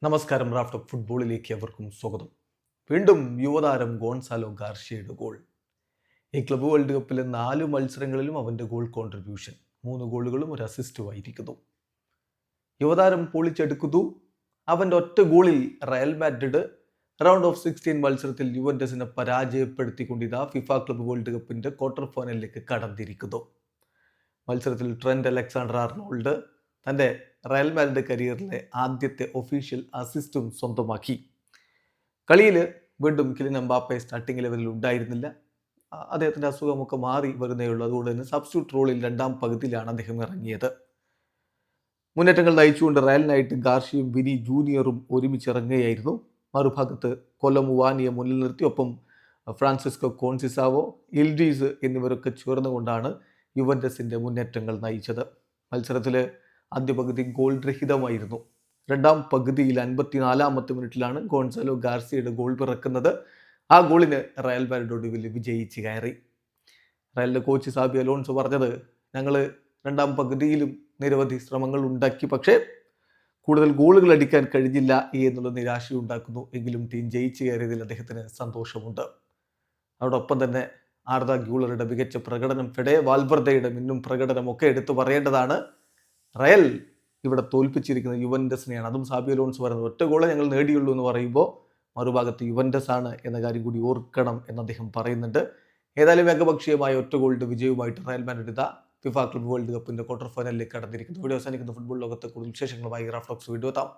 നമസ്കാരം. Raft of ഫുട്ബോളിലേക്ക് അവർക്കും സ്വാഗതം. വീണ്ടും യുവതാരം ഗോൺസാലോ ഗാർഷ്യയുടെ ഗോൾ. ഈ ക്ലബ്ബ് വേൾഡ് കപ്പിലെ 4 മത്സരങ്ങളിലും അവൻ്റെ ഗോൾ കോൺട്രിബ്യൂഷൻ 3 ഗോളുകളും ഒരു അസിസ്റ്റുമായിരിക്കുന്നു. യുവതാരം പൊളിച്ചെടുക്കുന്നു. അവൻ്റെ ഒറ്റ ഗോളിൽ റയൽ മാഡ്രിഡ് റൗണ്ട് ഓഫ് 16 മത്സരത്തിൽ യുവന്റസിനെ പരാജയപ്പെടുത്തിക്കൊണ്ടിതാ ഫിഫ ക്ലബ്ബ് വേൾഡ് കപ്പിൻ്റെ ക്വാർട്ടർ ഫൈനലിലേക്ക് കടന്നിരിക്കുന്നു. മത്സരത്തിൽ ട്രെൻറ്റ് അലക്സാണ്ടർ ആർണോൾഡ് തൻ്റെ റയൽ മാഡ്രിഡ് കരിയറിലെ ആദ്യത്തെ ഒഫീഷ്യൽ അസിസ്റ്റും സ്വന്തമാക്കി. കളിയിൽ വീണ്ടും കിലിൻ എംബാപ്പെ സ്റ്റാർട്ടിംഗ് ലെവലിൽ ഉണ്ടായിരുന്നില്ല. അദ്ദേഹത്തിൻ്റെ അസുഖമൊക്കെ മാറി വരുന്നേ ഉള്ളൂ. അതുകൊണ്ട് തന്നെ സബ്സ്റ്റിറ്റ്യൂട്ട് റോളിൽ രണ്ടാം പകുതിയിലാണ് അദ്ദേഹം ഇറങ്ങിയത്. മുന്നേറ്റങ്ങൾ നയിച്ചുകൊണ്ട് റയലിനായിട്ട് ഗാർഷ്യയും വിനി ജൂനിയറും ഒരുമിച്ചിറങ്ങുകയായിരുന്നു. മറുഭാഗത്ത് കൊലമുവാനിയെ മുന്നിൽ നിർത്തി, ഒപ്പം ഫ്രാൻസിസ്കോ കോൺസിസാവോ, ഇൽഡീസ് എന്നിവരൊക്കെ ചേർന്നുകൊണ്ടാണ് യുവന്റസിൻ്റെ മുന്നേറ്റങ്ങൾ നയിച്ചത്. മത്സരത്തിൽ ആദ്യ പകുതി ഗോൾ രഹിതമായിരുന്നു. രണ്ടാം പകുതിയിൽ 54-ാമത്തെ മിനിറ്റിലാണ് ഗോൺസാലോ ഗാർസിയയുടെ ഗോൾ പിറക്കുന്നത്. ആ ഗോളിന് റയൽ മാഡ്രിഡ് ഒടുവിൽ വിജയിച്ച് കയറി. റയലിൻ്റെ കോച്ച് സാബി അലോൺസോ പറഞ്ഞത്, ഞങ്ങൾ രണ്ടാം പകുതിയിലും നിരവധി ശ്രമങ്ങൾ ഉണ്ടാക്കി, പക്ഷേ കൂടുതൽ ഗോളുകൾ അടിക്കാൻ കഴിഞ്ഞില്ല എന്നുള്ള നിരാശയുണ്ടാക്കുന്നു. എങ്കിലും ടീം ജയിച്ച് കയറിയതിൽ അദ്ദേഹത്തിന് സന്തോഷമുണ്ട്. അതോടൊപ്പം തന്നെ ആർദ ഗ്യൂളറുടെ മികച്ച പ്രകടനം, ഫെഡെ വാൽവർദയുടെ മിന്നും പ്രകടനമൊക്കെ എടുത്തു പറയേണ്ടതാണ്. റയൽ ഇവിടെ തോൽപ്പിച്ചിരിക്കുന്ന യുവന്റസിനെയാണ്. അതും സാബി അലോൺസോ പറയുന്നത്, ഒറ്റ ഗോളെ ഞങ്ങൾ നേടിയുള്ളൂ എന്ന് പറയുമ്പോൾ മറുഭാഗത്ത് യുവന്റസ് ആണ് എന്ന കാര്യം കൂടി ഓർക്കണം എന്ന് അദ്ദേഹം പറയുന്നുണ്ട്. ഏതായാലും ഏകപക്ഷീയമായ ഒറ്റ ഗോളിൻ്റെ വിജയവുമായിട്ട് റയൽ മാഡ്രിഡ് ഇതാ ഫിഫ ക്ലബ്ബ് വേൾഡ് കപ്പിൻ്റെ ക്വാർട്ടർ ഫൈനലിലേക്ക് കടന്നിരിക്കുന്നു. വീഡിയോ അവസാനിക്കുന്ന ഫുട്ബോൾ ലോകത്തെ കൂടുതൽ വിശേഷങ്ങളുമായി റാഫ്റ്റ് ടോക്സ് വീഡിയോ എത്താം.